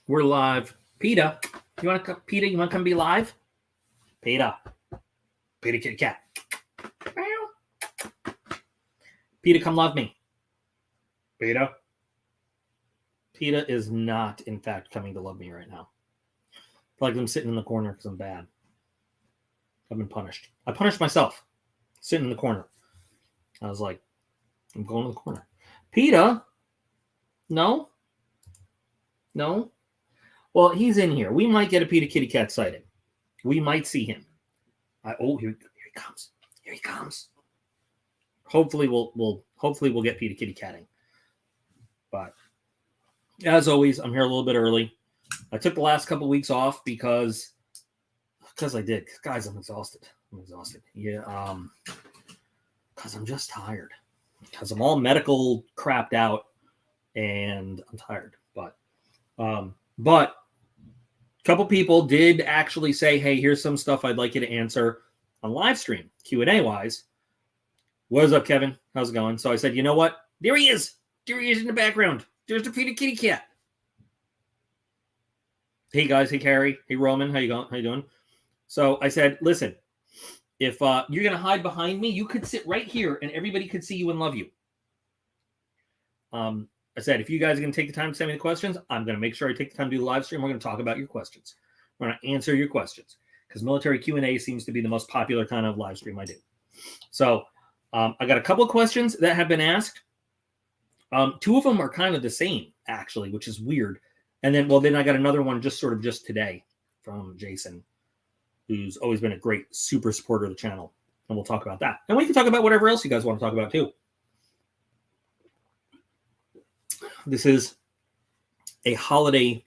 We're live. PETA, you want to come? PETA, you want to come be live? PETA kitty cat. PETA, come love me. PETA is not, in fact, coming to love me right now. Like I'm sitting in the corner because I'm bad. I've been punished. I punished myself, sitting in the corner. I was like, I'm going to the corner. PETA, no. Well, he's in here. We might get a PETA kitty cat sighting. We might see him. Here he comes. Here he comes. Hopefully we'll get PETA kitty catting. But as always, I'm here a little bit early. I took the last couple of weeks off because I did. Guys, I'm exhausted. Yeah, because I'm just tired. Because I'm all medical crapped out and I'm tired. But a couple people did actually say, hey, here's some stuff I'd like you to answer on live stream, Q&A wise. What is up, Kevin? How's it going? So I said, you know what? There he is. There he is in the background. There's the PETA kitty cat. Hey, guys. Hey, Carrie. Hey, Roman. How you going? How you doing? So I said, listen, if you're going to hide behind me, you could sit right here and everybody could see you and love you. I said, if you guys are going to take the time to send me the questions, I'm going to make sure I take the time to do the live stream. We're going to talk about your questions. We're going to answer your questions because military Q&A seems to be the most popular kind of live stream I do. So I got a couple of questions that have been asked. Two of them are kind of the same, actually, which is weird. And then I got another one just today from Jason, who's always been a great super supporter of the channel. And we'll talk about that. And we can talk about whatever else you guys want to talk about, too. This is a holiday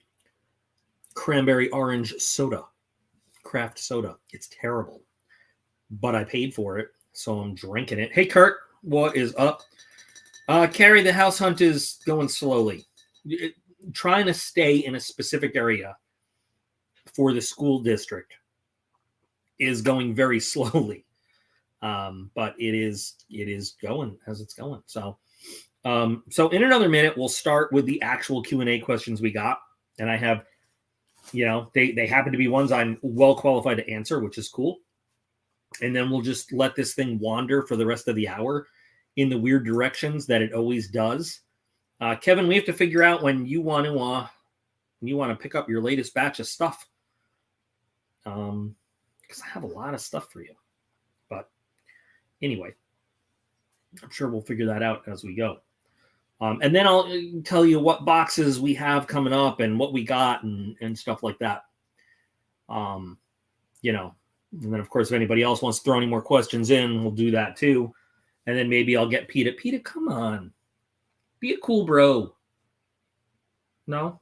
cranberry orange soda, craft soda. It's terrible, but I paid for it, so I'm drinking it. Hey, Kurt, what is up? Carrie, the house hunt is going slowly. Trying to stay in a specific area for the school district is going very slowly, but it is going as it's going. So in another minute, we'll start with the actual Q&A questions we got. And I have, they happen to be ones I'm well qualified to answer, which is cool. And then we'll just let this thing wander for the rest of the hour in the weird directions that it always does. Kevin, we have to figure out when you want to pick up your latest batch of stuff. Because I have a lot of stuff for you. But anyway, I'm sure we'll figure that out as we go. And then I'll tell you what boxes we have coming up and what we got and stuff like that. And then, of course, if anybody else wants to throw any more questions in, we'll do that too. And then maybe I'll get PETA. PETA, come on. Be a cool bro. No?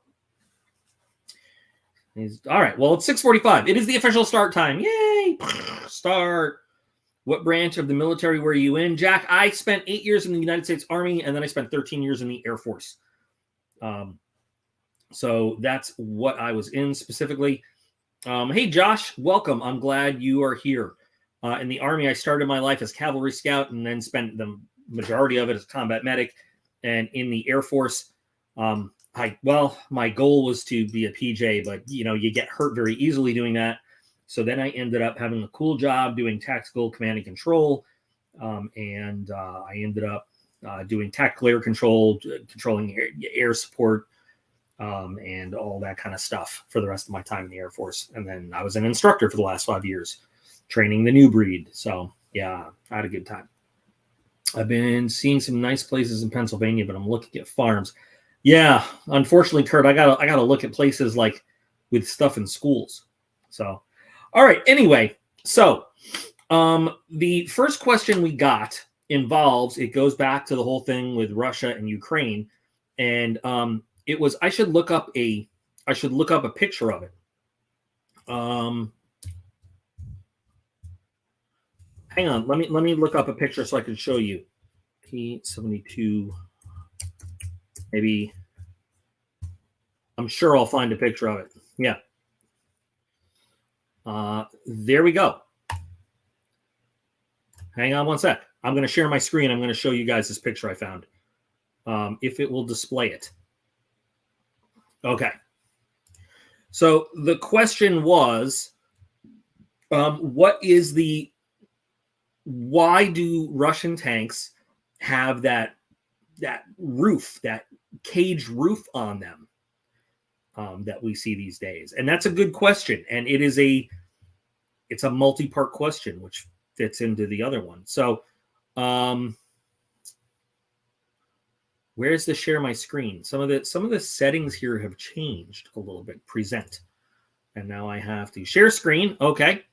All right. Well, it's 6:45. It is the official start time. Yay! Start. What branch of the military were you in? Jack, I spent 8 years in the United States Army, and then I spent 13 years in the Air Force. So that's what I was in specifically. Hey, Josh, welcome. I'm glad you are here. In the Army, I started my life as cavalry scout and then spent the majority of it as combat medic. And in the Air Force, my goal was to be a PJ, but, you get hurt very easily doing that. So then I ended up having a cool job doing tactical command and control. And I ended up doing tactical air control, controlling air support, and all that kind of stuff for the rest of my time in the Air Force. And then I was an instructor for the last 5 years, training the new breed. So, yeah, I had a good time. I've been seeing some nice places in Pennsylvania, but I'm looking at farms. Yeah, unfortunately, Kurt, I gotta look at places like with stuff in schools. So. All right. Anyway, so the first question we got it goes back to the whole thing with Russia and Ukraine. And it was, I should look up a picture of it. Hang on. Let me look up a picture so I can show you. P-72. Maybe. I'm sure I'll find a picture of it. Yeah. There we go. Hang on one sec. I'm going to share my screen. I'm going to show you guys this picture I found. If it will display it. Okay. So the question was, why do Russian tanks have that roof, that caged roof on them that we see these days? And that's a good question. And it's a multi-part question, which fits into the other one. So where's the share my screen? Some of the settings here have changed a little bit. Present. And now I have to share screen. Okay.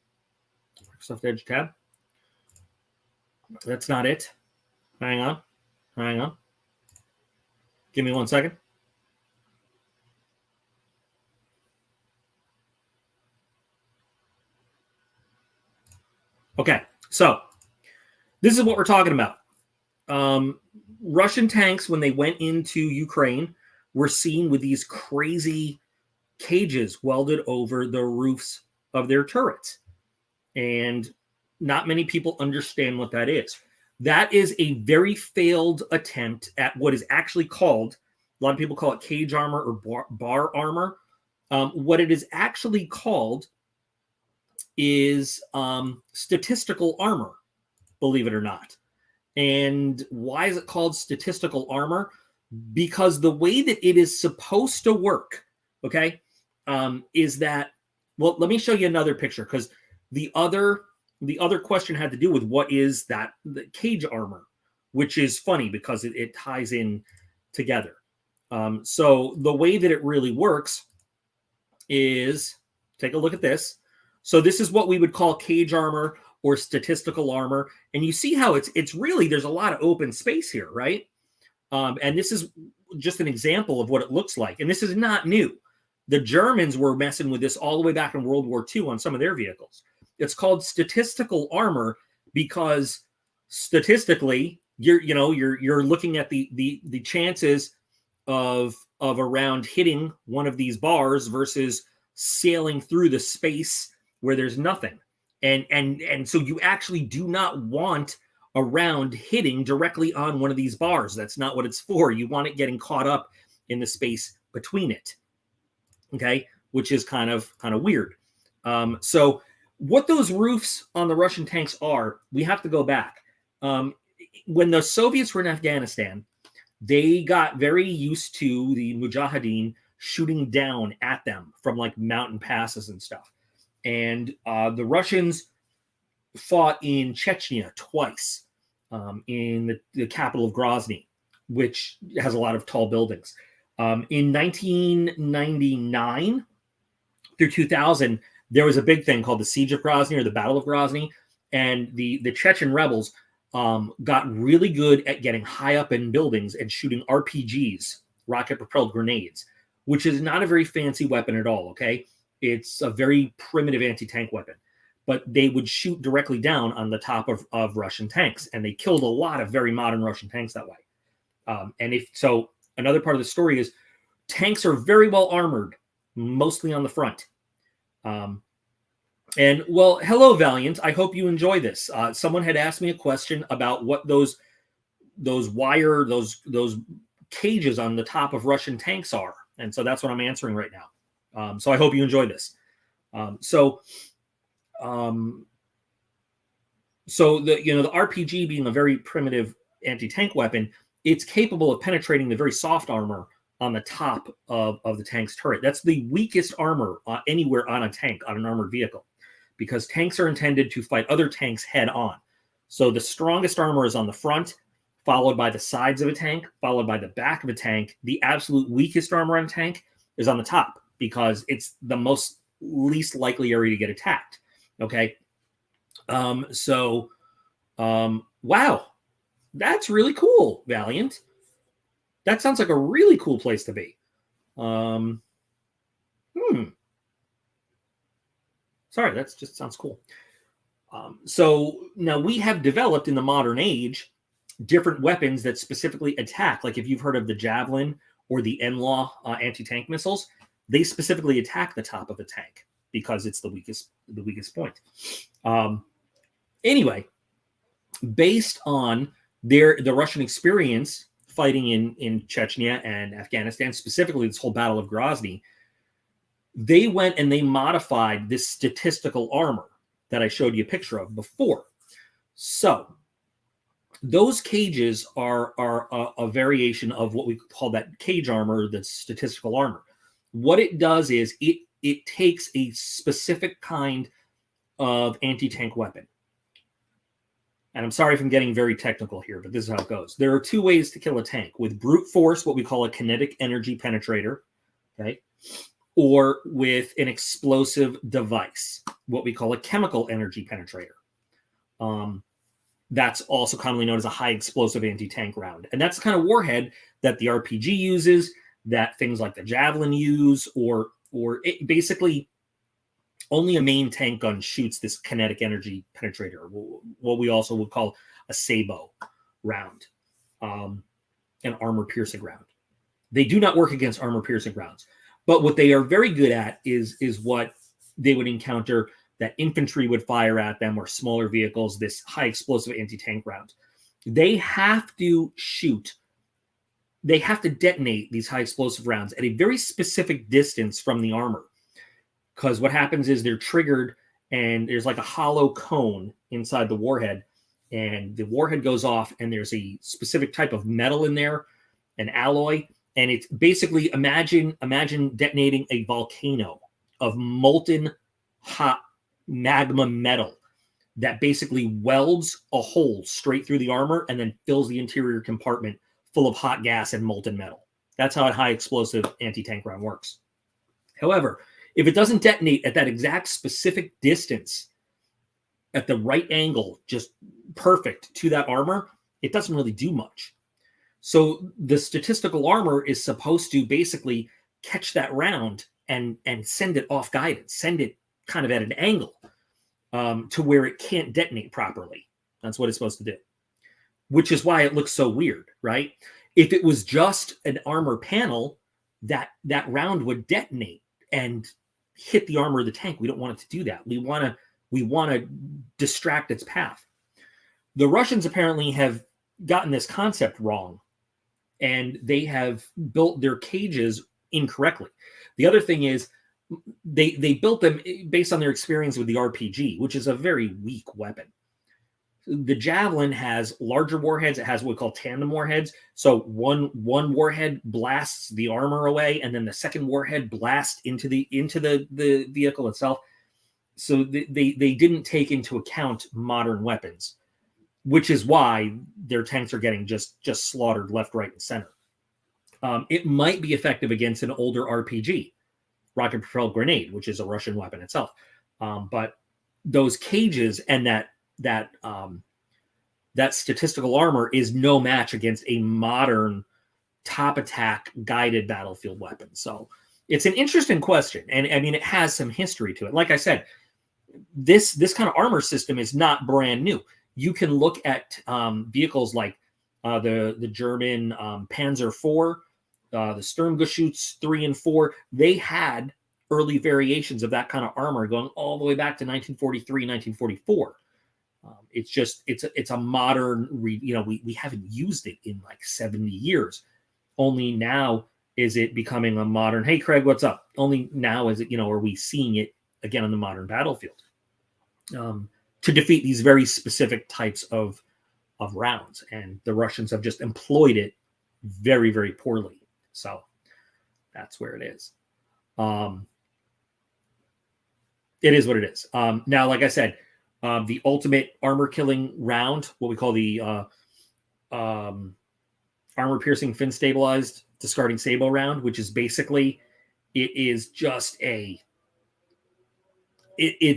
Microsoft Edge tab. That's not it. Hang on. Give me 1 second. Okay, so this is what we're talking about. Russian tanks, when they went into Ukraine, were seen with these crazy cages welded over the roofs of their turrets. And not many people understand what that is. That is a very failed attempt at what is actually called, a lot of people call it cage armor or bar armor. What it is actually called is statistical armor, believe it or not. And why is it called statistical armor? Because the way that it is supposed to work, okay, is that, well, let me show you another picture, because the other question had to do with what is that, the cage armor, which is funny because it ties in together. So the way that it really works is, take a look at this. So this is what we would call cage armor or statistical armor. And you see how it's really, there's a lot of open space here, right? And this is just an example of what it looks like. And this is not new. The Germans were messing with this all the way back in World War II on some of their vehicles. It's called statistical armor because statistically, you're looking at the chances of a round hitting one of these bars versus sailing through the space where there's nothing. And so you actually do not want a round hitting directly on one of these bars. That's not what it's for. You want it getting caught up in the space between it. Okay, which is kind of weird. So what those roofs on the Russian tanks are, we have to go back. When the Soviets were in Afghanistan, they got very used to the Mujahideen shooting down at them from like mountain passes and stuff. And the Russians fought in Chechnya twice, in the capital of Grozny, which has a lot of tall buildings. In 1999 through 2000, there was a big thing called the Siege of Grozny or the Battle of Grozny. And the Chechen rebels got really good at getting high up in buildings and shooting RPGs, rocket-propelled grenades, which is not a very fancy weapon at all, okay? It's a very primitive anti-tank weapon. But they would shoot directly down on the top of Russian tanks. And they killed a lot of very modern Russian tanks that way. Another part of the story is tanks are very well armored, mostly on the front. And well, hello, Valiant. I hope you enjoy this. Someone had asked me a question about what those cages on the top of Russian tanks are. And so that's what I'm answering right now. So I hope you enjoy this. So the RPG being a very primitive anti-tank weapon, it's capable of penetrating the very soft armor on the top of the tank's turret. That's the weakest armor anywhere on a tank, on an armored vehicle, because tanks are intended to fight other tanks head on. So the strongest armor is on the front, followed by the sides of a tank, followed by the back of a tank. The absolute weakest armor on a tank is on the top because it's the least likely area to get attacked. Okay. Wow. That's really cool, Valiant. That sounds like a really cool place to be. Sorry, that just sounds cool. So now we have developed in the modern age different weapons that specifically attack. Like if you've heard of the Javelin or the NLAW anti-tank missiles, they specifically attack the top of the tank because it's the weakest point. Anyway, based on the Russian experience fighting in Chechnya and Afghanistan, specifically this whole Battle of Grozny, They went and they modified this statistical armor that I showed you a picture of before. So those cages are a variation of what we call that cage armor, the statistical armor. What it does is it takes a specific kind of anti-tank weapon. And I'm sorry if I'm getting very technical here, but this is how it goes. There are two ways to kill a tank: with brute force, what we call a kinetic energy penetrator, okay, or with an explosive device, what we call a chemical energy penetrator. That's also commonly known as a high explosive anti-tank round. And that's the kind of warhead that the RPG uses, that things like the Javelin use, or it basically only a main tank gun shoots this kinetic energy penetrator, what we also would call a sabot round, an armor-piercing round. They do not work against armor-piercing rounds. But what they are very good at is what they would encounter that infantry would fire at them, or smaller vehicles, this high explosive anti-tank round. They have to detonate these high explosive rounds at a very specific distance from the armor. Because what happens is they're triggered, and there's like a hollow cone inside the warhead, and the warhead goes off, and there's a specific type of metal in there, an alloy, and it's basically imagine detonating a volcano of molten hot magma metal that basically welds a hole straight through the armor and then fills the interior compartment full of hot gas and molten metal. That's how a high explosive anti-tank round works. However, if it doesn't detonate at that exact specific distance, at the right angle, just perfect to that armor, it doesn't really do much. So the statistical armor is supposed to basically catch that round and send it off guidance, send it kind of at an angle to where it can't detonate properly. That's what it's supposed to do, which is why it looks so weird, right? If it was just an armor panel, that round would detonate and hit the armor of the tank. We don't want it to do that. We want to distract its path. The Russians apparently have gotten this concept wrong, and they have built their cages incorrectly. The other thing is they built them based on their experience with the RPG, which is a very weak weapon. The Javelin has larger warheads. It has what we call tandem warheads. So one warhead blasts the armor away, and then the second warhead blasts into the vehicle itself. So they didn't take into account modern weapons, which is why their tanks are getting just slaughtered left, right, and center. It might be effective against an older RPG, rocket-propelled grenade, which is a Russian weapon itself. But those cages and that statistical armor is no match against a modern top attack guided battlefield weapon. So it's an interesting question, and I mean it has some history to it. Like I said, this kind of armor system is not brand new. You can look at vehicles like the German Panzer IV, the Sturmgeschütz 3 and 4. They had early variations of that kind of armor going all the way back to 1943, 1944. It's a modern, we haven't used it in like 70 years. Only now is it becoming a modern, hey, Craig, what's up? Only now is it, are we seeing it again on the modern battlefield to defeat these very specific types of rounds. And the Russians have just employed it very, very poorly. So that's where it is. It is what it is. Now, like I said, the ultimate armor killing round, what we call the armor piercing fin stabilized discarding sabot round, which is basically, it is just it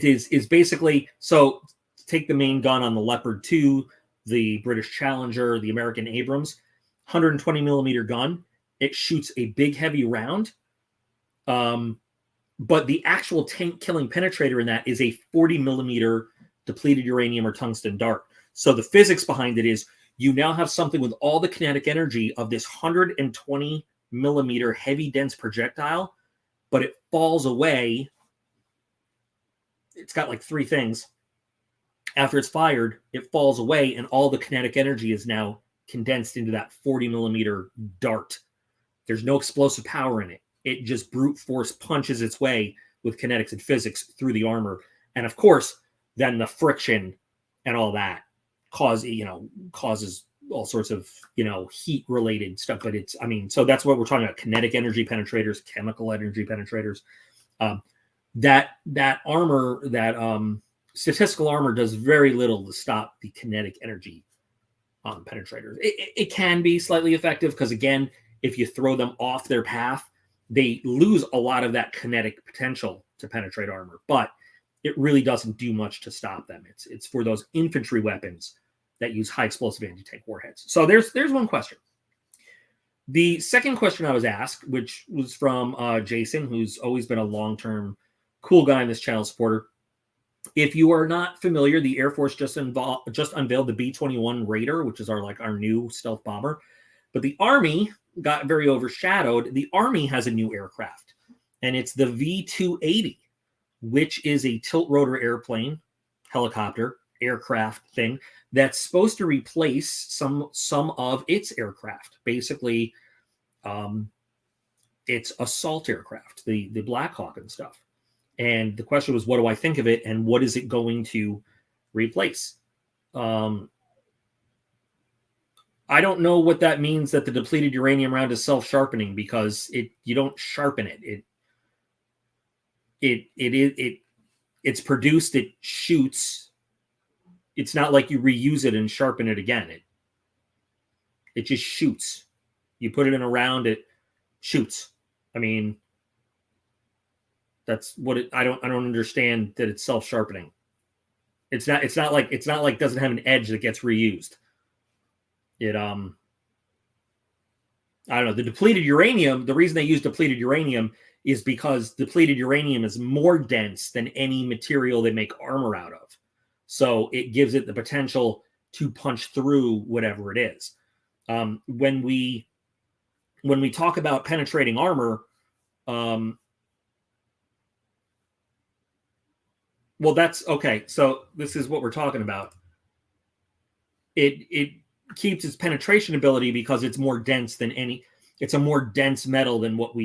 is basically, so take the main gun on the Leopard 2, the British Challenger, the American Abrams, 120 millimeter gun. It shoots a big heavy round. But the actual tank killing penetrator in that is a 40 millimeter depleted uranium or tungsten dart. So the physics behind it is you now have something with all the kinetic energy of this 120 millimeter heavy dense projectile, but it falls away. It's got like three things. After it's fired, it falls away, and all the kinetic energy is now condensed into that 40 millimeter dart. There's no explosive power in it. it just brute force punches its way with kinetics and physics through the armor. And of course, then the friction and all that causes all sorts of, heat related stuff. But so that's what we're talking about: kinetic energy penetrators, chemical energy penetrators. That armor, that statistical armor, does very little to stop the kinetic energy penetrators. It can be slightly effective because, again, if you throw them off their path, they lose a lot of that kinetic potential to penetrate armor, but it really doesn't do much to stop them. It's for those infantry weapons that use high explosive anti-tank warheads. So there's one question. The second question I was asked, which was from Jason, who's always been a long-term cool guy in this channel, supporter. If you are not familiar, the Air Force just unveiled the B-21 Raider, which is our new stealth bomber. But the Army got very overshadowed. The Army has a new aircraft, and it's the V-280, which is a tilt-rotor airplane, helicopter, aircraft thing that's supposed to replace some of its aircraft. Basically, it's assault aircraft, the Black Hawk and stuff. And the question was, what do I think of it, and what is it going to replace? I don't know what that means, that the depleted uranium round is self-sharpening, because you don't sharpen it. It's produced, it shoots. It's not like you reuse it and sharpen it again. It just shoots. You put it in a round, it shoots. That's what it. I don't understand that it's self-sharpening. It's not like it doesn't have an edge that gets reused. I don't know. The depleted uranium, the reason they use depleted uranium is because depleted uranium is more dense than any material they make armor out of. So it gives it the potential to punch through whatever it is. When we talk about penetrating armor, well, that's okay. So this is what we're talking about. It keeps its penetration ability because it's more dense than it's a more dense metal than what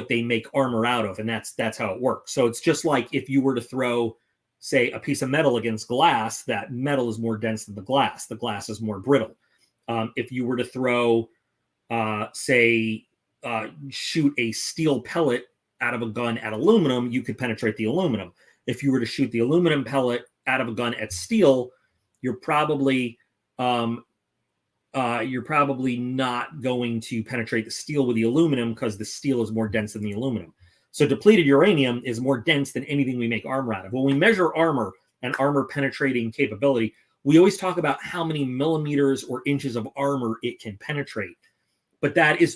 they make armor out of, and that's how it works. So it's just like if you were to throw, say, a piece of metal against glass, that metal is more dense than the glass. The glass is more brittle. If you were to throw, shoot a steel pellet out of a gun at aluminum, you could penetrate the aluminum. If you were to shoot the aluminum pellet out of a gun at steel, you're probably not going to penetrate the steel with the aluminum, because the steel is more dense than the aluminum. So depleted uranium is more dense than anything we make armor out of. When we measure armor and armor penetrating capability, we always talk about how many millimeters or inches of armor it can penetrate. But that is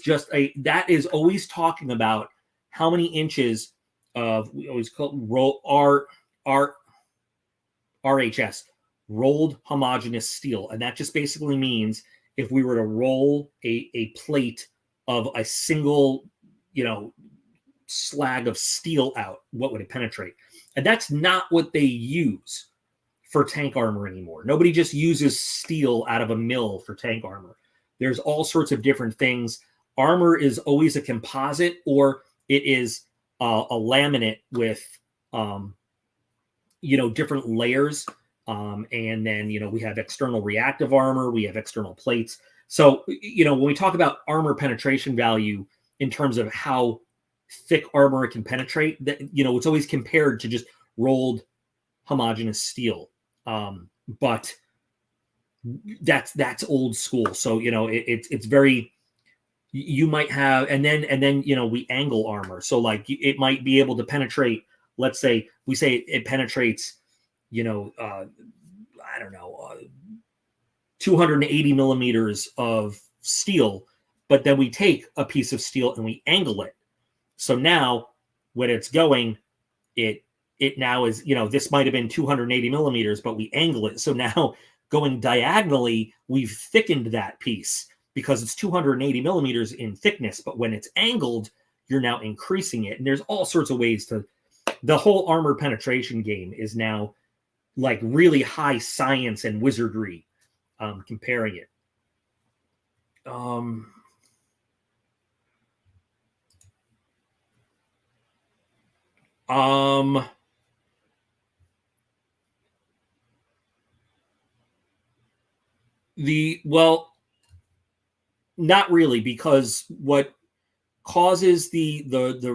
always talking about how many inches of, we always call RHS, rolled homogeneous steel. And that just basically means if we were to roll a plate of a single, slag of steel out, what would it penetrate? And that's not what they use for tank armor anymore. Nobody just uses steel out of a mill for tank armor. There's all sorts of different things. Armor is always a composite, or it is a laminate with, different layers. And then, we have external reactive armor, we have external plates. So, when we talk about armor penetration value in terms of how thick armor it can penetrate, that, it's always compared to just rolled homogeneous steel. But that's old school. So, it's very, you might have, and then we angle armor. So like it might be able to penetrate, let's say we say it penetrates, 280 millimeters of steel, but then we take a piece of steel and we angle it. So now when it's going, it now is, this might have been 280 millimeters, but we angle it. So now going diagonally, we've thickened that piece because it's 280 millimeters in thickness. But when it's angled, you're now increasing it. And there's all sorts of ways to, the whole armor penetration game is now like really high science and wizardry, comparing it. Well, not really, because what causes the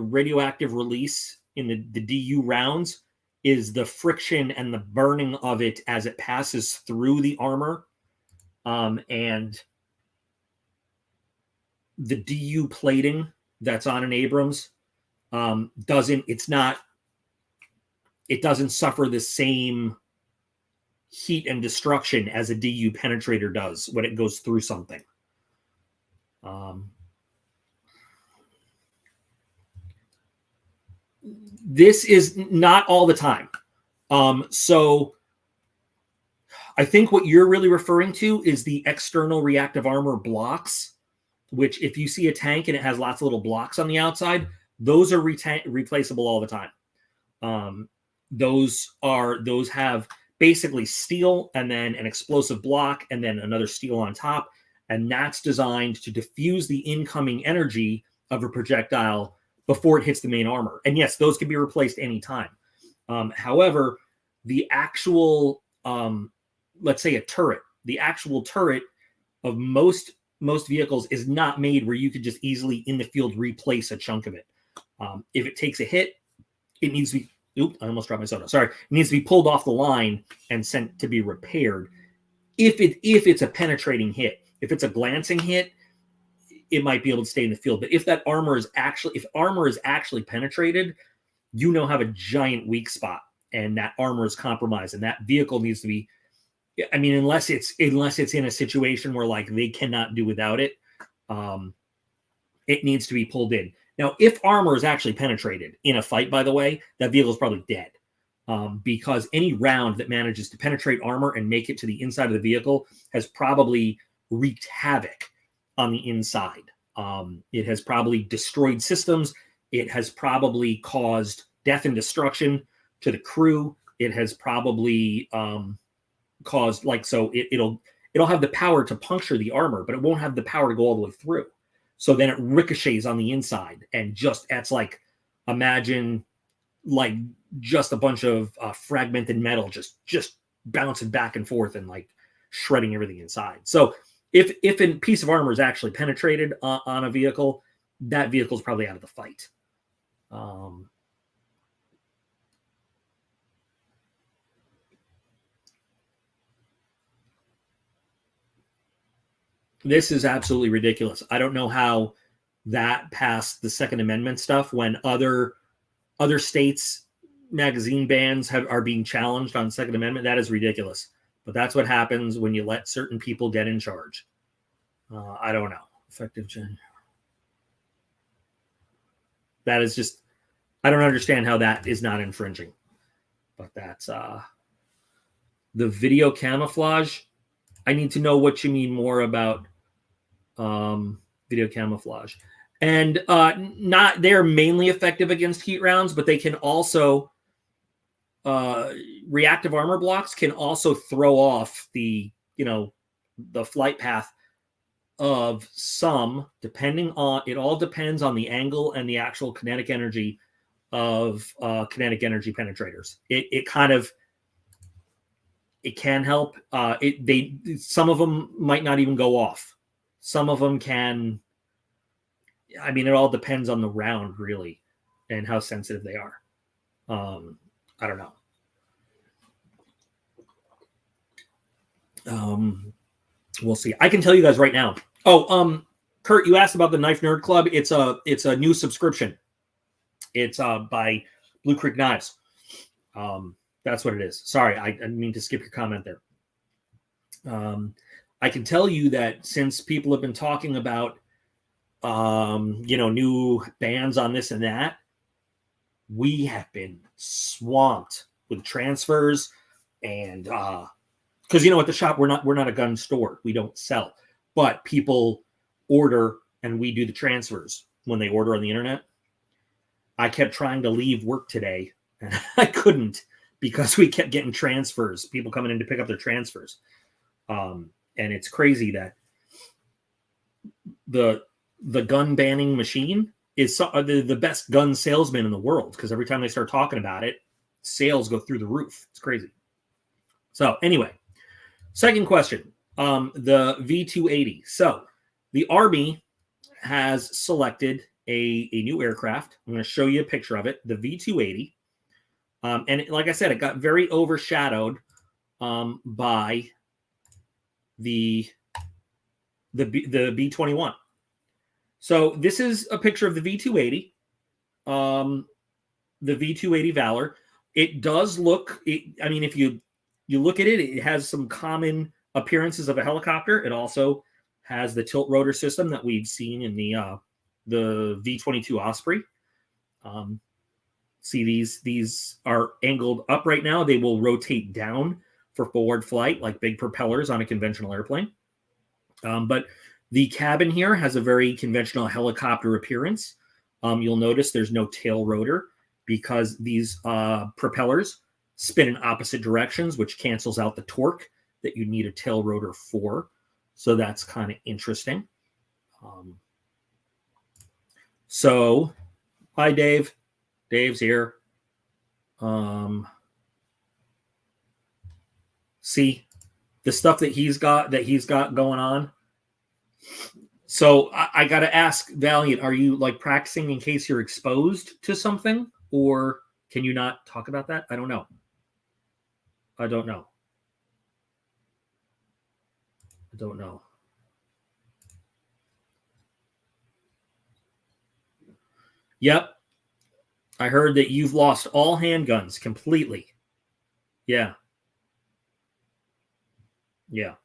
radioactive release in the DU rounds is the friction and the burning of it as it passes through the armor. And the DU plating that's on an Abrams doesn't suffer the same heat and destruction as a DU penetrator does when it goes through something. This is not all the time. So I think what you're really referring to is the external reactive armor blocks, which if you see a tank and it has lots of little blocks on the outside, those are replaceable all the time. Those have basically steel and then an explosive block and then another steel on top. And that's designed to diffuse the incoming energy of a projectile before it hits the main armor. And yes, those can be replaced anytime. However, the actual, let's say a turret, the actual turret of most vehicles is not made where you could just easily in the field replace a chunk of it. If it takes a hit, it needs to be, I almost dropped my soda. Sorry. It needs to be pulled off the line and sent to be repaired. If it's a penetrating hit, if it's a glancing hit, it might be able to stay in the field. But if armor is actually penetrated, you now have a giant weak spot and that armor is compromised and that vehicle needs to be, I mean, unless it's in a situation where like they cannot do without it, it needs to be pulled in. Now, if armor is actually penetrated in a fight, by the way, that vehicle is probably dead, because any round that manages to penetrate armor and make it to the inside of the vehicle has probably wreaked havoc on the inside. It has probably destroyed systems. It has probably caused death and destruction to the crew. It has probably caused it'll have the power to puncture the armor, but it won't have the power to go all the way through. So then it ricochets on the inside and that's like, imagine like just a bunch of fragmented metal just bouncing back and forth and like shredding everything inside. So if a piece of armor is actually penetrated on a vehicle, that vehicle is probably out of the fight. This is absolutely ridiculous. I don't know how that passed the Second Amendment stuff when other states' magazine bans are being challenged on Second Amendment. That is ridiculous. But that's what happens when you let certain people get in charge. I don't know. Effective change. That is just, I don't understand how that is not infringing. But that's the video camouflage. I need to know what you mean more about video camouflage. And they're mainly effective against heat rounds, but they can also, reactive armor blocks can also throw off the flight path of some, it all depends on the angle and the actual kinetic energy of kinetic energy penetrators. It can help. Some of them might not even go off. Some of them can. I mean, it all depends on the round, really, and how sensitive they are. I don't know. We'll see. I can tell you guys right now. Oh, Kurt, you asked about the Knife Nerd Club. It's a new subscription. It's by Blue Creek Knives. That's what it is. Sorry, I didn't mean to skip your comment there. I can tell you that since people have been talking about, new bans on this and that, we have been swamped with transfers and because at the shop we're not a gun store. We don't sell, but people order and we do the transfers when they order on the internet. I kept trying to leave work today and I couldn't because we kept getting transfers, people coming in to pick up their transfers. And it's crazy that the gun banning machine is the best gun salesman in the world, because every time they start talking about it, sales go through the roof. It's crazy. So anyway, second question, the V-280. So the Army has selected a new aircraft. I'm going to show you a picture of it, the V-280. And like I said, it got very overshadowed by the B-21. So this is a picture of the V-280, the V-280 Valor. It does look, I mean, if you look at it, it has some common appearances of a helicopter. It also has the tilt rotor system that we've seen in the V-22 Osprey. See, these are angled up right now. They will rotate down for forward flight, like big propellers on a conventional airplane. But the cabin here has a very conventional helicopter appearance. You'll notice there's no tail rotor because these propellers spin in opposite directions, which cancels out the torque that you need a tail rotor for. So that's kind of interesting. So, hi, Dave. Dave's here. See the stuff that he's got going on. So I got to ask Valiant, are you like practicing in case you're exposed to something, or can you not talk about that? I don't know. I don't know. Yep. I heard that you've lost all handguns completely. Yeah. Yeah.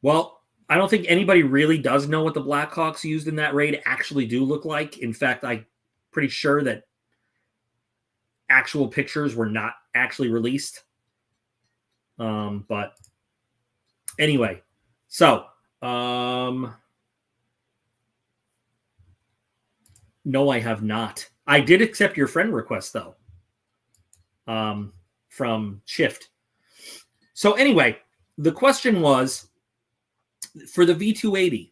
Well, I don't think anybody really does know what the Blackhawks used in that raid actually do look like. In fact, I'm pretty sure that actual pictures were not actually released. But anyway, so no, I have not. I did accept your friend request though, from Shift. So anyway, the question was, for the V-280,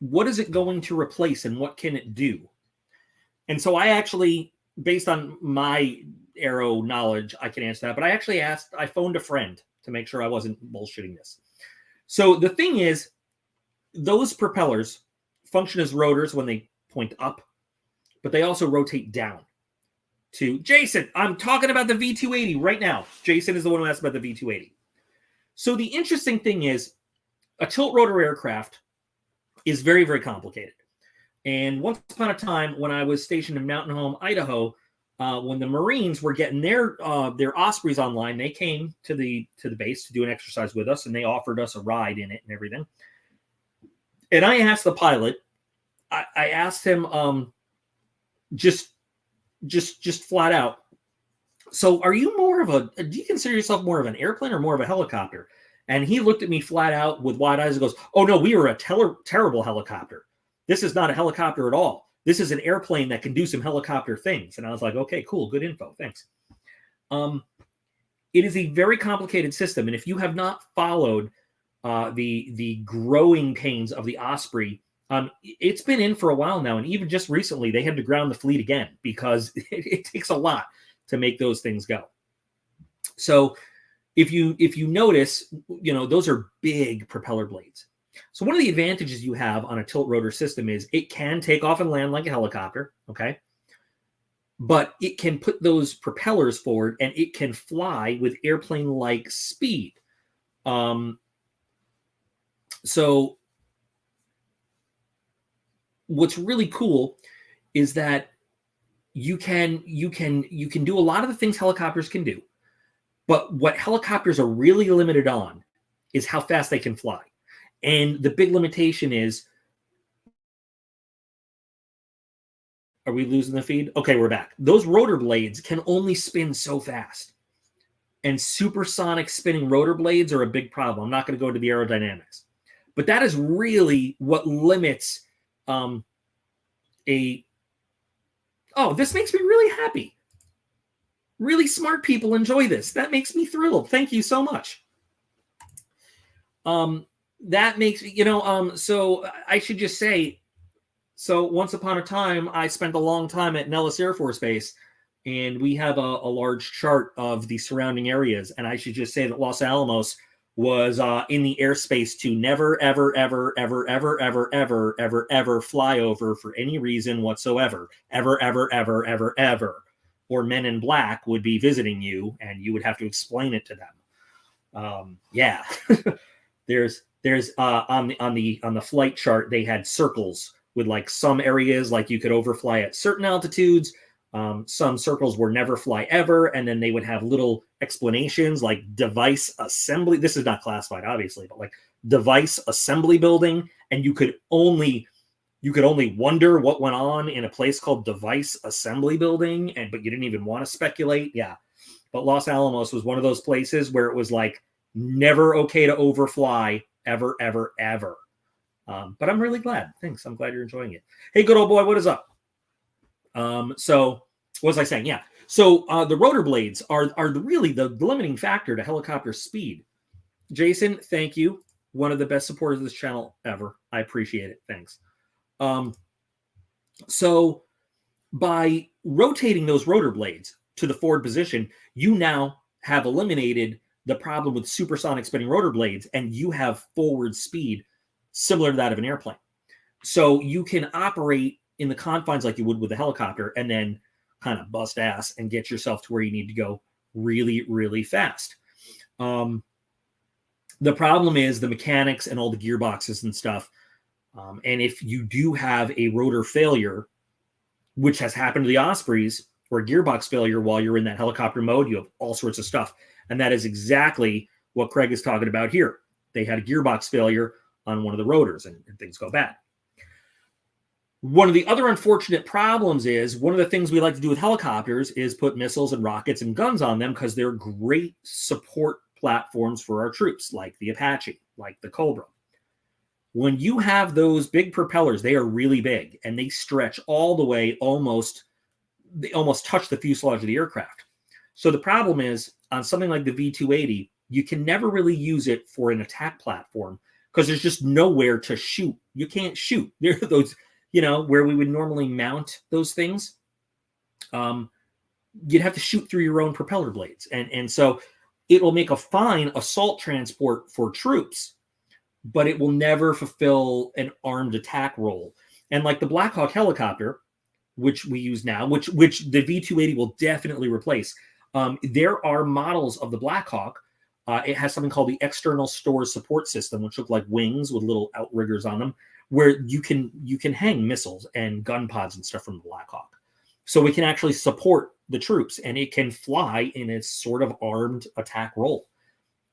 what is it going to replace and what can it do? And so I actually, based on my aero knowledge, I can answer that. But I phoned a friend to make sure I wasn't bullshitting this. So the thing is, those propellers function as rotors when they point up, but they also rotate down. To Jason, I'm talking about the V-280 right now. Jason is the one who asked about the V-280. So the interesting thing is, a tilt rotor aircraft is very, very complicated. And once upon a time, when I was stationed in Mountain Home, Idaho, when the Marines were getting their Ospreys online, they came to the base to do an exercise with us, and they offered us a ride in it and everything. And I asked the pilot, I asked him just flat out, so are you do you consider yourself more of an airplane or more of a helicopter? And he looked at me flat out with wide eyes and goes, oh, no, we were a terrible helicopter. This is not a helicopter at all. This is an airplane that can do some helicopter things. And I was like, okay, cool. Good info. Thanks. It is a very complicated system. And if you have not followed the growing pains of the Osprey, it's been in for a while now. And even just recently, they had to ground the fleet again because it takes a lot to make those things go. So if you notice, those are big propeller blades. So one of the advantages you have on a tilt rotor system is it can take off and land like a helicopter, okay? But it can put those propellers forward and it can fly with airplane-like speed. So what's really cool is that you can do a lot of the things helicopters can do. But what helicopters are really limited on is how fast they can fly. And the big limitation is, are we losing the feed? Okay, we're back. Those rotor blades can only spin so fast. And supersonic spinning rotor blades are a big problem. I'm not going to go into the aerodynamics. But that is really what limits oh, this makes me really happy. Really smart people enjoy this. That makes me thrilled. Thank you so much. that makes, so I should just say, so once upon a time, I spent a long time at Nellis Air Force Base, and we have a large chart of the surrounding areas. And I should just say that Los Alamos was in the airspace to never, ever, ever, ever, ever, ever, ever, ever, ever fly over for any reason whatsoever. Ever, ever, ever, ever, ever. Or Men in Black would be visiting you, and you would have to explain it to them. Yeah. there's on the flight chart, they had circles with like some areas like you could overfly at certain altitudes. Some circles were never fly ever, and then they would have little explanations like device assembly. This is not classified, obviously, but like device assembly building, and you could only wonder what went on in a place called device assembly building, but you didn't even want to speculate. Yeah, but Los Alamos was one of those places where it was like never okay to overfly ever, ever, ever. But I'm really glad. Thanks. I'm glad you're enjoying it. Hey, good old boy, what is up? So what was I saying? Yeah. So the rotor blades are really the limiting factor to helicopter speed. Jason, thank you. One of the best supporters of this channel ever. I appreciate it. Thanks. So by rotating those rotor blades to the forward position, you now have eliminated the problem with supersonic spinning rotor blades, and you have forward speed similar to that of an airplane. So you can operate in the confines like you would with a helicopter, and then kind of bust ass and get yourself to where you need to go really, really fast. The problem is the mechanics and all the gearboxes and stuff. And if you do have a rotor failure, which has happened to the Ospreys, or a gearbox failure while you're in that helicopter mode, you have all sorts of stuff. And that is exactly what Craig is talking about here. They had a gearbox failure on one of the rotors, and things go bad. One of the other unfortunate problems is one of the things we like to do with helicopters is put missiles and rockets and guns on them because they're great support platforms for our troops, like the Apache, like the Cobra. When you have those big propellers, they are really big, and they stretch all the way they almost touch the fuselage of the aircraft. So the problem is, on something like the V-280, you can never really use it for an attack platform because there's just nowhere to shoot. You can't shoot. There are those, where we would normally mount those things. You'd have to shoot through your own propeller blades. And so it will make a fine assault transport for troops, but it will never fulfill an armed attack role. And like the Black Hawk helicopter, which we use now, which the V-280 will definitely replace. There are models of the Black Hawk. It has something called the External Stores Support System, which look like wings with little outriggers on them, where you can hang missiles and gun pods and stuff from the Black Hawk. So we can actually support the troops, and it can fly in a sort of armed attack role.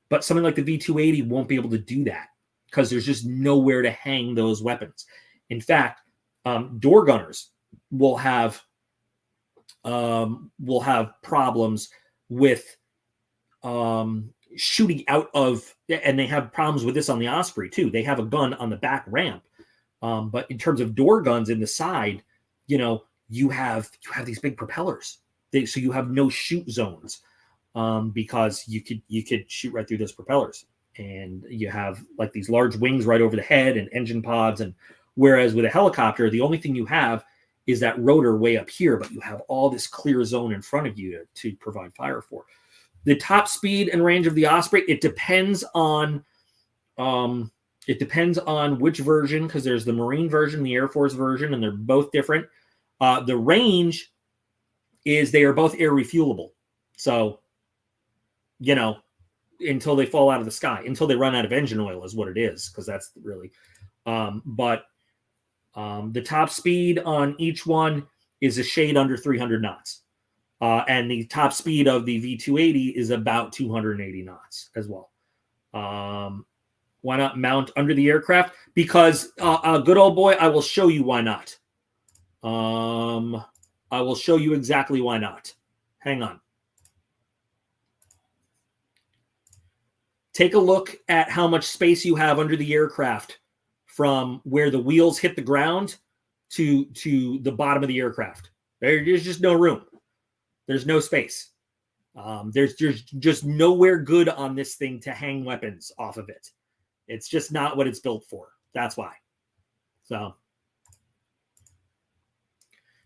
But something like the V-280 won't be able to do that because there's just nowhere to hang those weapons. In fact, door gunners will have problems with shooting out of, and they have problems with this on the Osprey too. They have a gun on the back ramp, but in terms of door guns in the side, you have these big propellers, so you have no shoot zones because you could shoot right through those propellers, and you have like these large wings right over the head and engine pods, and whereas with a helicopter, the only thing you have is that rotor way up here, but you have all this clear zone in front of you to provide fire for. The top speed and range of the Osprey, it depends on which version, because there's the Marine version, the Air Force version, and they're both different. The range is they are both air refuelable. So, until they fall out of the sky, until they run out of engine oil is what it is, because that's really, but the top speed on each one is a shade under 300 knots. And the top speed of the V-280 is about 280 knots as well. Why not mount under the aircraft? Because, good old boy, I will show you why not. I will show you exactly why not. Hang on. Take a look at how much space you have under the aircraft from where the wheels hit the ground to the bottom of the aircraft. There's just no room. There's no space. There's just nowhere good on this thing to hang weapons off of it. It's just not what it's built for. That's why. So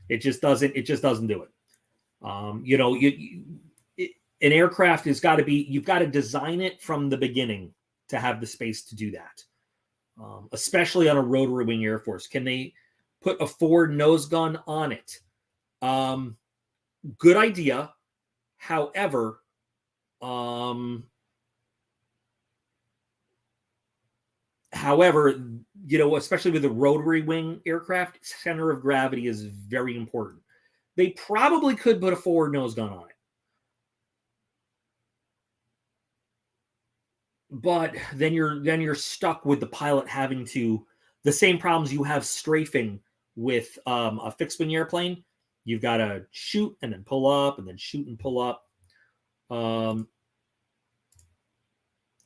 it just doesn't do it. An aircraft has got to be, you've got to design it from the beginning to have the space to do that. Especially on a rotary wing Air Force. Can they put a forward nose gun on it? Good idea. However, especially with the rotary wing aircraft, center of gravity is very important. They probably could put a forward nose gun on it. But then you're stuck with the pilot having to, the same problems you have strafing with a fixed wing airplane. You've got to shoot and then pull up and then shoot and pull up.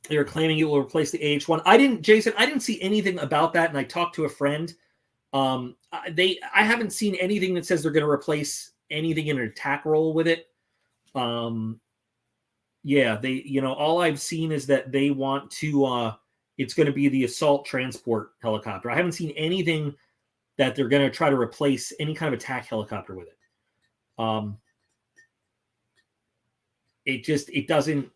They're claiming it will replace the AH-1. Jason, I didn't see anything about that, and I talked to a friend. I haven't seen anything that says they're going to replace anything in an attack role with it. Yeah, all I've seen is that they want to, it's going to be the assault transport helicopter. I haven't seen anything that they're going to try to replace any kind of attack helicopter with it. It doesn't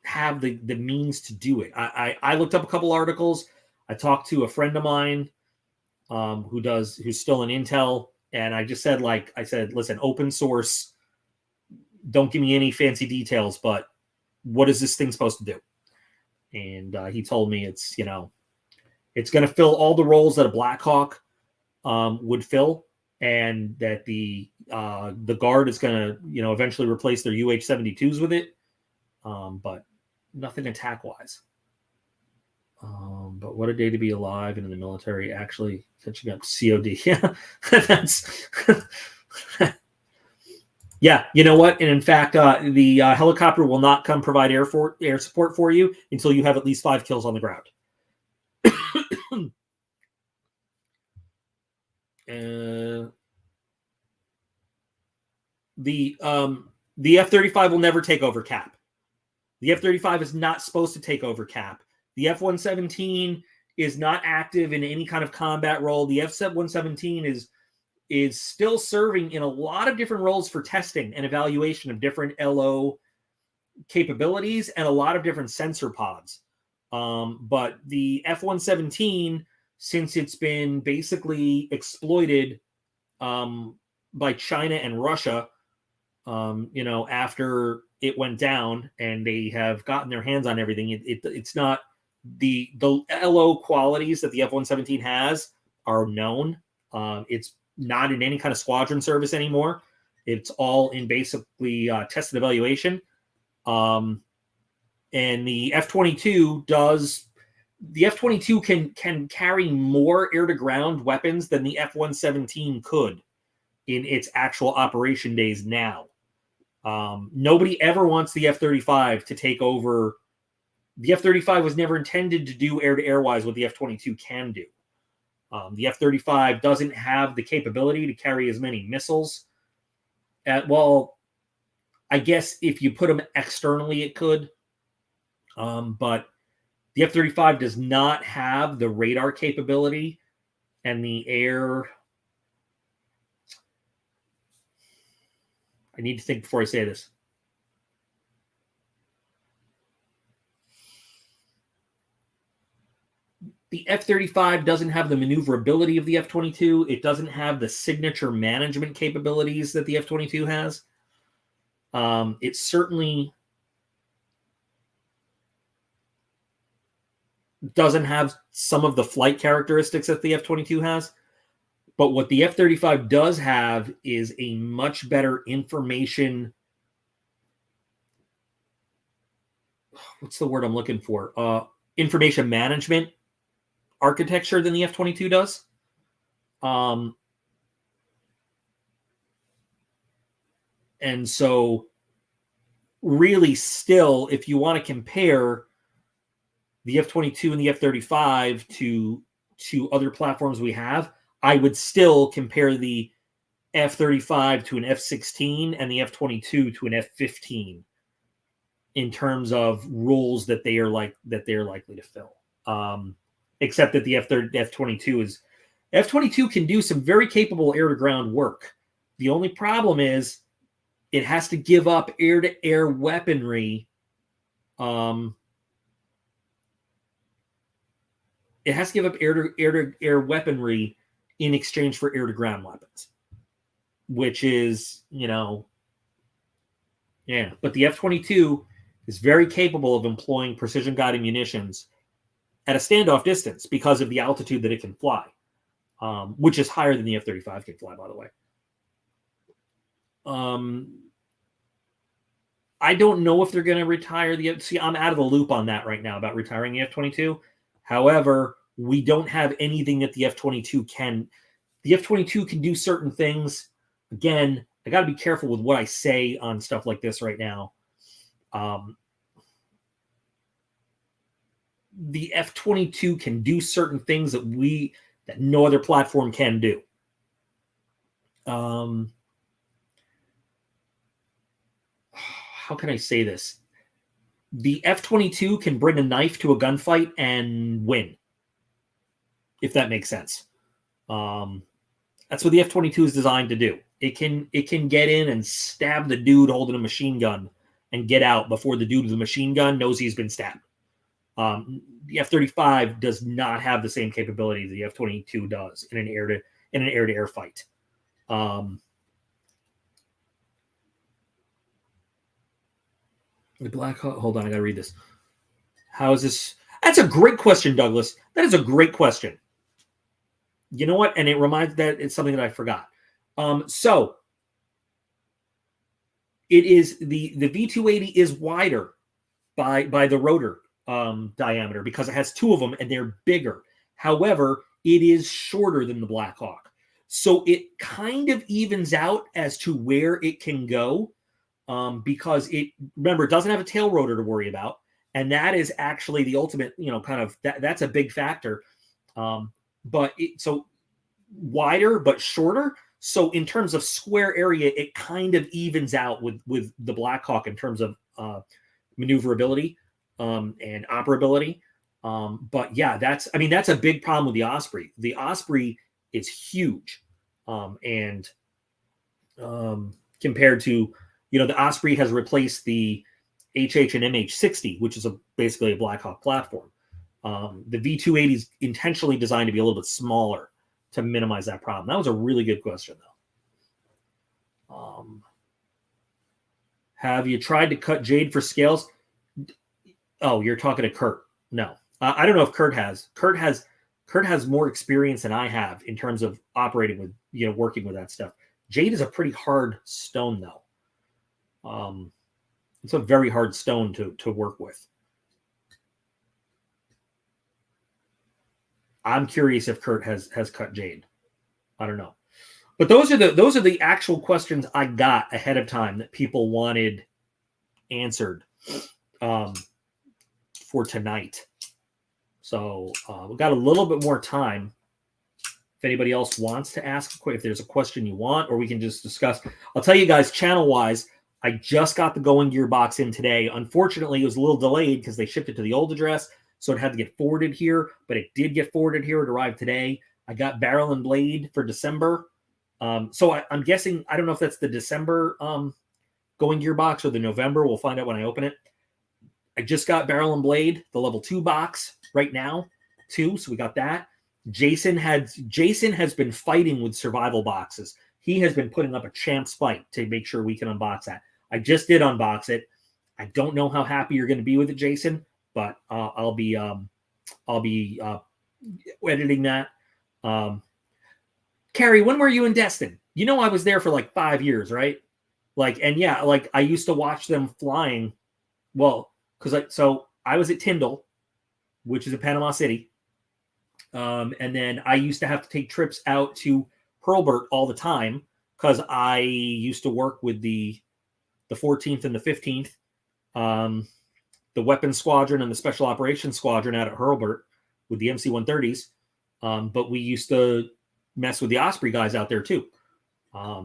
have the means to do it. I looked up a couple articles. I talked to a friend of mine who's still in Intel, and I just said, listen, open source. Don't give me any fancy details, but what is this thing supposed to do? And he told me it's going to fill all the roles that a Black Hawk would fill, and that the Guard is going to eventually replace their UH-72s with it, but nothing attack wise. But what a day to be alive and in the military, actually catching up. COD. Yeah, that's. Yeah, you know what? And in fact, the helicopter will not come provide air support for you until you have at least 5 kills on the ground. The F-35 will never take over CAP. The F-35 is not supposed to take over CAP. The F-117 is not active in any kind of combat role. The F-117 is still serving in a lot of different roles for testing and evaluation of different LO capabilities and a lot of different sensor pods. But the F-117, since it's been basically exploited by China and Russia, after it went down and they have gotten their hands on everything, it's not the LO qualities that the F-117 has are known. It's not in any kind of squadron service anymore. It's all in basically test and evaluation. And the F-22 can carry more air-to-ground weapons than the F-117 could in its actual operation days now. Nobody ever wants the F-35 to take over. The F-35 was never intended to do air-to-air wise what the F-22 can do. The F-35 doesn't have the capability to carry as many missiles. I guess if you put them externally, it could. But the F-35 does not have the radar capability and the air. I need to think before I say this. The F-35 doesn't have the maneuverability of the F-22. It doesn't have the signature management capabilities that the F-22 has. It certainly doesn't have some of the flight characteristics that the F-22 has. But what the F-35 does have is a much better information. What's the word I'm looking for? Information management architecture than the F-22 does. And so really still, if you want to compare the F-22 and the F-35 to other platforms we have, I would still compare the F-35 to an F-16 and the F-22 to an F-15 in terms of roles that they are likely to fill. Except that the F-22 can do some very capable air-to-ground work. The only problem is it has to give up air-to-air weaponry. It has to give up air-to-air weaponry in exchange for air-to-ground weapons, which is, yeah. But the F-22 is very capable of employing precision-guided munitions at a standoff distance because of the altitude that it can fly, which is higher than the F-35 can fly, by the way. I don't know if they're going to retire the. See, I'm out of the loop on that right now about retiring the F-22. However, we don't have anything that the F-22 can. The F-22 can do certain things. Again, I got to be careful with what I say on stuff like this right now. The F-22 can do certain things that no other platform can do. How can I say this? The F-22 can bring a knife to a gunfight and win, if that makes sense. That's what the F-22 is designed to do. It can get in and stab the dude holding a machine gun and get out before the dude with the machine gun knows he's been stabbed. The F-35 does not have the same capability the F-22 does in an air-to-air fight. The Black Hawk. Hold on, I gotta read this. How is this? That's a great question, Douglas. That is a great question. You know what? And it reminds that it's something that I forgot. So it is the V280 is wider by the rotor diameter because it has two of them and they're bigger. However, it is shorter than the Black Hawk. So it kind of evens out as to where it can go. Because it doesn't have a tail rotor to worry about. And that is actually the ultimate, kind of that's a big factor. But so wider, but shorter. So in terms of square area, it kind of evens out with the Black Hawk in terms of maneuverability and operability. But yeah, that's a big problem with the Osprey. The Osprey is huge. And compared to, the Osprey has replaced the HH and MH60, which is basically a Black Hawk platform. The V280 is intentionally designed to be a little bit smaller to minimize that problem. That was a really good question, though. Have you tried to cut jade for scales? Oh, you're talking to Kurt. No, I don't know if Kurt has. Kurt has more experience than I have in terms of operating with, working with that stuff. Jade is a pretty hard stone, though. It's a very hard stone to work with. I'm curious if Kurt has cut jade. I don't know. But those are the actual questions I got ahead of time that people wanted answered for tonight. So we've got a little bit more time. If anybody else wants to ask, if there's a question you want, or we can just discuss. I'll tell you guys, channel-wise, I just got the Going Gear box in today. Unfortunately, it was a little delayed because they shipped it to the old address, so it had to get forwarded here, but it did get forwarded here. It arrived today. I got Barrel and Blade for December. So I'm guessing, I don't know if that's the December Going Gear box or the November. We'll find out when I open it. I just got Barrel and Blade, the level 2 box right now, too. So we got that. Jason has been fighting with survival boxes. He has been putting up a champ's fight to make sure we can unbox that. I just did unbox it. I don't know how happy you're going to be with it, Jason, but I'll be editing that. Carrie, when were you in Destin? I was there for like 5 years, right? I used to watch them flying. Well, so I was at Tyndall, which is in Panama City. And then I used to have to take trips out to Hurlburt all the time because I used to work with the 14th and the 15th, the Weapons Squadron and the Special Operations Squadron out at Hurlburt with the MC-130s. But we used to mess with the Osprey guys out there too.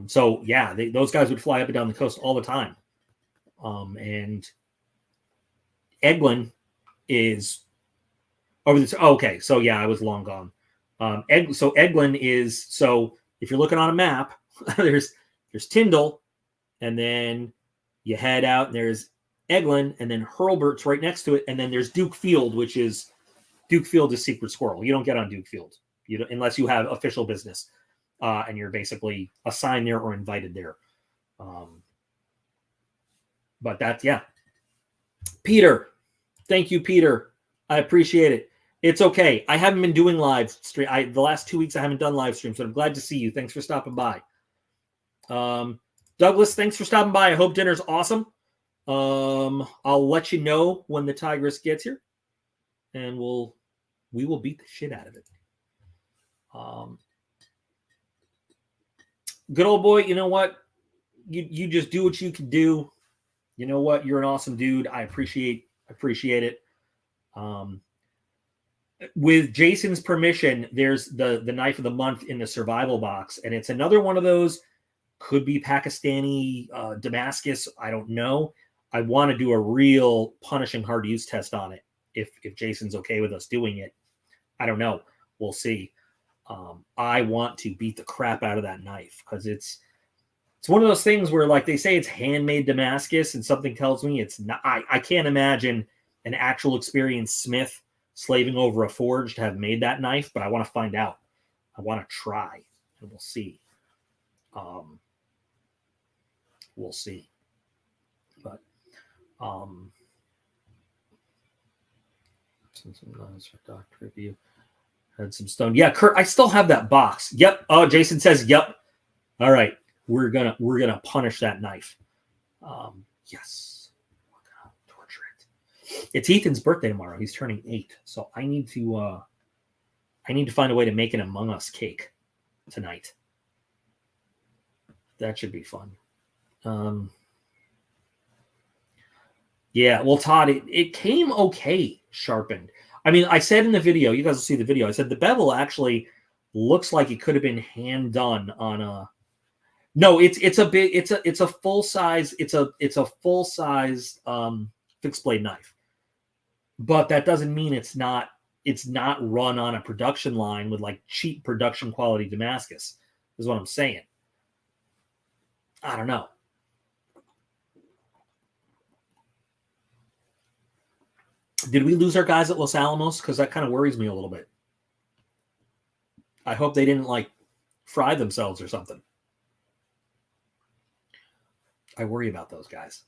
So yeah, those guys would fly up and down the coast all the time. And Eglin is over this. Oh, okay, so yeah, I was long gone. So Eglin is, so if you're looking on a map, there's Tyndall, and then you head out, and there's Eglin, and then Hurlburt's right next to it, and then there's Duke Field, which is Secret Squirrel. You don't get on Duke Field, unless you have official business, and you're basically assigned there or invited there. But that's, yeah. Peter, thank you, Peter. I appreciate it. It's okay. I haven't been doing live stream. The last 2 weeks I haven't done live streams, so I'm glad to see you. Thanks for stopping by. Douglas, thanks for stopping by. I hope dinner's awesome. I'll let you know when the Tigress gets here, and we will beat the shit out of it. Good old boy, you know what? You just do what you can do. You know what? You're an awesome dude. I appreciate it. With Jason's permission, there's the knife of the month in the survival box, and it's another one of those. Could be Pakistani, Damascus. I don't know. I want to do a real punishing hard use test on it. If Jason's okay with us doing it, I don't know. We'll see. I want to beat the crap out of that knife because it's one of those things where, like, they say it's handmade Damascus, and something tells me it's not. I can't imagine an actual experienced smith slaving over a forge to have made that knife, but I want to find out. I want to try, and we'll see. We'll see. But some nice doctor review. Had some stone. Yeah, Kurt, I still have that box. Yep. Oh, Jason says, yep. All right. We're gonna punish that knife. Yes. We're gonna torture it. It's Ethan's birthday tomorrow. He's turning 8. So I need to find a way to make an Among Us cake tonight. That should be fun. Yeah, well, Todd, it came okay sharpened. I mean, I said in the video, you guys will see the video, I said the bevel actually looks like it could have been hand done on a. No, it's a full size, it's a full size fixed blade knife. But that doesn't mean it's not run on a production line with like cheap production quality Damascus, is what I'm saying. I don't know. Did we lose our guys at Los Alamos? Because that kind of worries me a little bit. I hope they didn't like fry themselves or something. I worry about those guys.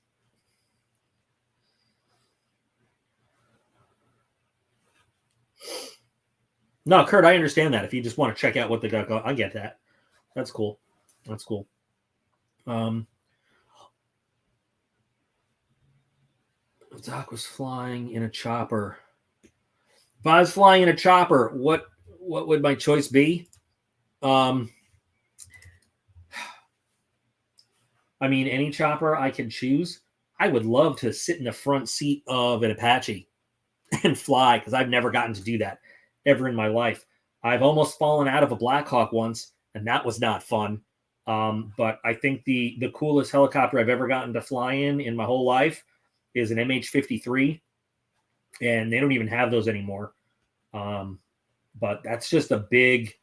No, Kurt, I understand that. If you just want to check out what they got going, I get that. That's cool. That's cool. Doc was flying in a chopper. If I was flying in a chopper, what would my choice be? I mean, any chopper I can choose. I would love to sit in the front seat of an Apache and fly, because I've never gotten to do that ever in my life. I've almost fallen out of a Black Hawk once, and that was not fun. But I think the coolest helicopter I've ever gotten to fly in my whole life is an MH-53, and they don't even have those anymore. But that's just a big,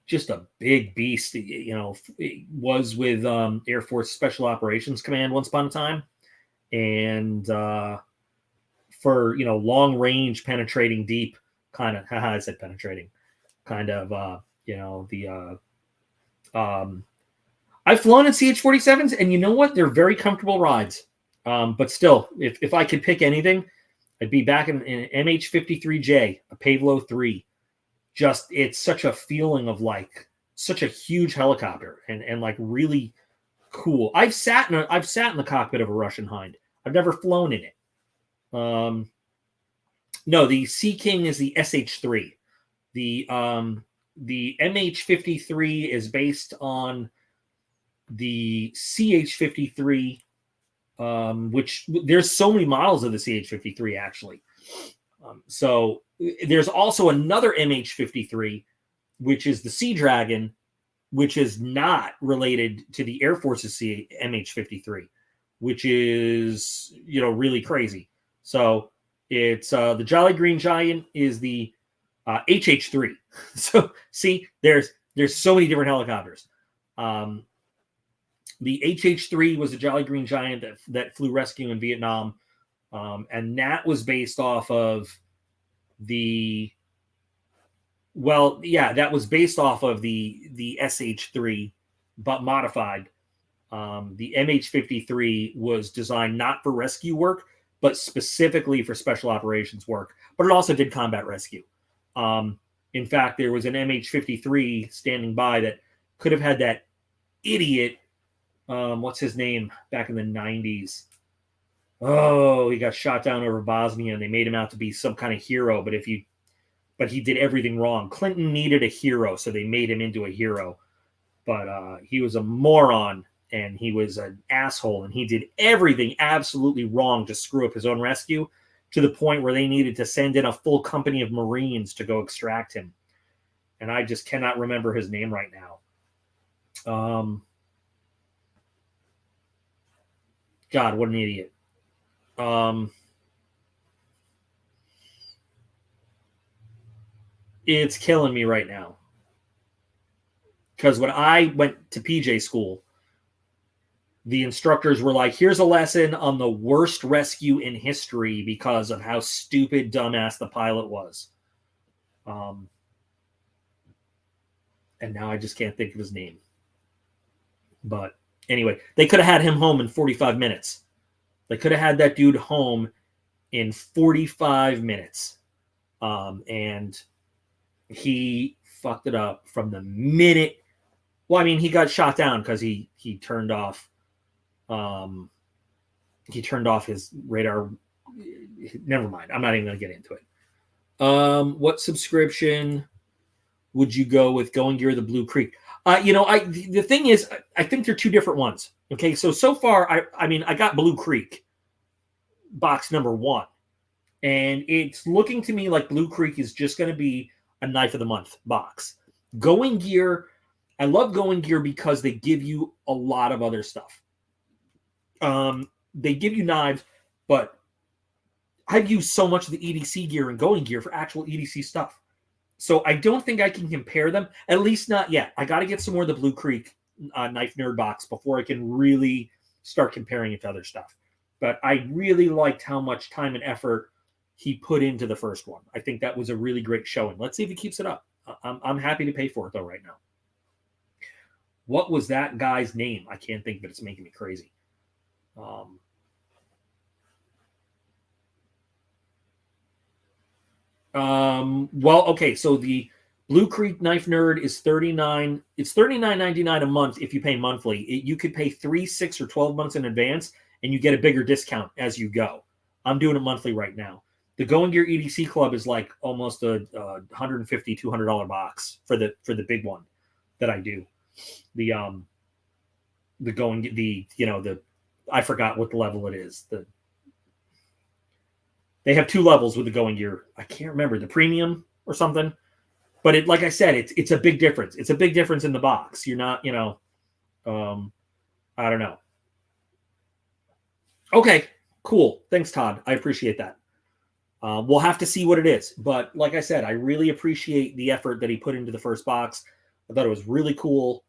just a big beast. You know, it was with Air Force Special Operations Command once upon a time, and for long range penetrating deep kind of. I said penetrating, kind of. I've flown in CH-47s, and you know what? They're very comfortable rides. But still, if I could pick anything, I'd be back in MH-53J, a Pavlo 3. Just, it's such a feeling of like such a huge helicopter and like really cool. I've sat in the cockpit of a Russian Hind. I've never flown in it. No, the Sea King is the SH-3. The MH-53 is based on the CH-53. Which there's so many models of the CH-53 actually. So there's also another MH-53, which is the Sea Dragon, which is not related to the Air Force's MH-53, which is really crazy. So it's the Jolly Green Giant is the HH-3. So see, there's so many different helicopters. The HH-3 was a Jolly Green Giant that flew rescue in Vietnam, and that was based off of that was based off of the SH-3, but modified. The MH-53 was designed not for rescue work, but specifically for special operations work. But it also did combat rescue. In fact, there was an MH-53 standing by that could have had that idiot, what's his name, back in the 90s. Oh, he got shot down over Bosnia, and they made him out to be some kind of hero. But he did everything wrong. Clinton needed a hero, so they made him into a hero. But he was a moron, and he was an asshole, and he did everything absolutely wrong to screw up his own rescue, to the point where they needed to send in a full company of Marines to go extract him. And I just cannot remember his name right now. God, what an idiot. It's killing me right now. Because when I went to PJ school, the instructors were like, here's a lesson on the worst rescue in history because of how stupid, dumbass the pilot was. And now I just can't think of his name. But anyway, they could have had him home in 45 minutes. They could have had that dude home in 45 minutes. And he fucked it up from the minute. Well, I mean, he got shot down because he turned off. He turned off his radar. Never mind. I'm not even going to get into it. What subscription would you go with, Going Gear or the Blue Creek? The thing is, I think they're two different ones. Okay, so far, I got Blue Creek box number 1, and it's looking to me like Blue Creek is just going to be a Knife of the Month box. Going Gear, I love Going Gear because they give you a lot of other stuff. They give you knives, but I've used so much of the EDC gear and Going Gear for actual EDC stuff. So I don't think I can compare them, at least not yet. I got to get some more of the Blue Creek Knife Nerd box before I can really start comparing it to other stuff. But I really liked how much time and effort he put into the first one. I think that was a really great showing. Let's see if he keeps it up. I'm happy to pay for it, though, right now. What was that guy's name? I can't think, but it's making me crazy. Well, okay, so the Blue Creek Knife Nerd is $39. It's $39.99 a month if you pay monthly. You could pay 3, 6, or 12 months in advance, and you get a bigger discount as you go. I'm doing it monthly right now. The Going Gear EDC Club is like almost a $150, $200 box for the big one that I do. I forgot what the level it is. They have 2 levels with the Going Gear. I can't remember, the premium or something. But it, like I said, it's a big difference. It's a big difference in the box. You're not, I don't know. Okay, cool. Thanks, Todd. I appreciate that. We'll have to see what it is. But like I said, I really appreciate the effort that he put into the first box. I thought it was really cool.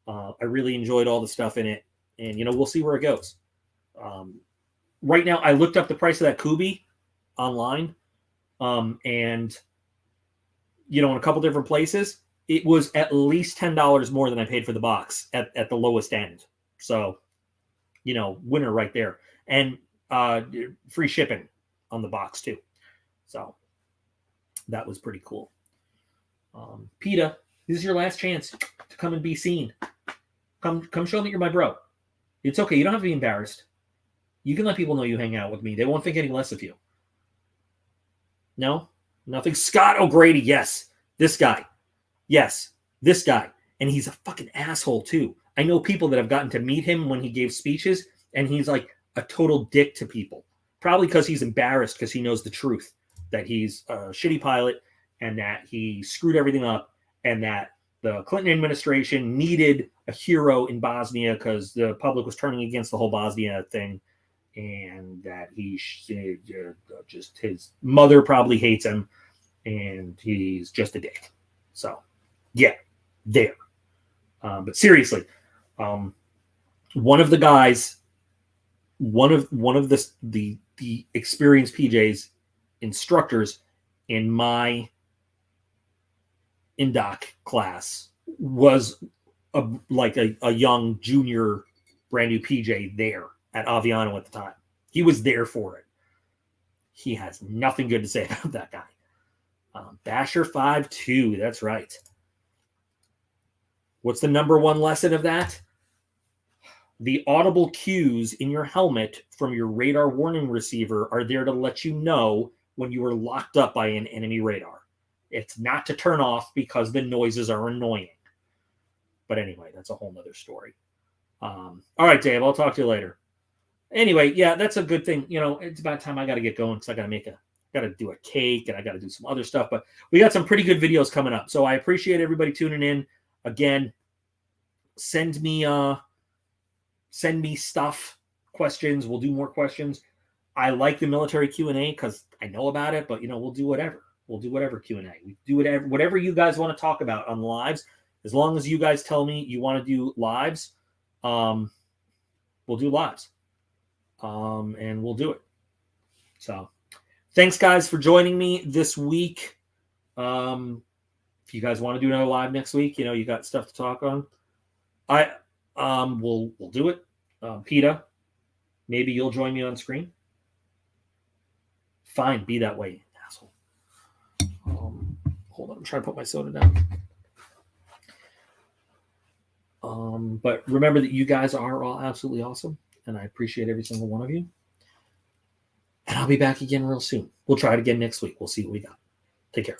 I really enjoyed all the stuff in it. And, we'll see where it goes. Right now, I looked up the price of that Kubi online. And, in a couple different places, it was at least $10 more than I paid for the box at the lowest end. So, winner right there. And free shipping on the box, too. So, that was pretty cool. PETA, this is your last chance to come and be seen. Come show them that you're my bro. It's okay. You don't have to be embarrassed. You can let people know you hang out with me. They won't think any less of you. No? Nothing? Scott O'Grady, yes. This guy. Yes. This guy. And he's a fucking asshole, too. I know people that have gotten to meet him when he gave speeches, and he's like a total dick to people. Probably because he's embarrassed because he knows the truth. That he's a shitty pilot, and that he screwed everything up, and that the Clinton administration needed a hero in Bosnia because the public was turning against the whole Bosnia thing. and that just his mother probably hates him, and he's just a dick. So, yeah, there. But seriously, one of the guys, one of the experienced PJ's instructors in my InDoc class was a young junior brand new PJ there at Aviano at the time. He was there for it. He has nothing good to say about that guy. Basher 5-2, that's right. What's the number one lesson of that? The audible cues in your helmet from your radar warning receiver are there to let you know when you are locked up by an enemy radar. It's not to turn off because the noises are annoying. But anyway, that's a whole nother story. All right, Dave, I'll talk to you later. Anyway, yeah, that's a good thing. You know, it's about time I got to get going because I got to do a cake and I got to do some other stuff. But we got some pretty good videos coming up. So I appreciate everybody tuning in. Again, send me stuff, questions. We'll do more questions. I like the military Q&A because I know about it, but, you know, we'll do whatever. We'll do whatever Q&A. We do whatever you guys want to talk about on the lives. As long as you guys tell me you want to do lives, we'll do lives. And we'll do it. So thanks, guys, for joining me this week. If you guys want to do another live next week, you know, you got stuff to talk on. We'll do it. PETA, maybe you'll join me on screen. Fine, be that way, asshole. Hold on, I'm trying to put my soda down. But remember that you guys are all absolutely awesome, and I appreciate every single one of you. And I'll be back again real soon. We'll try it again next week. We'll see what we got. Take care.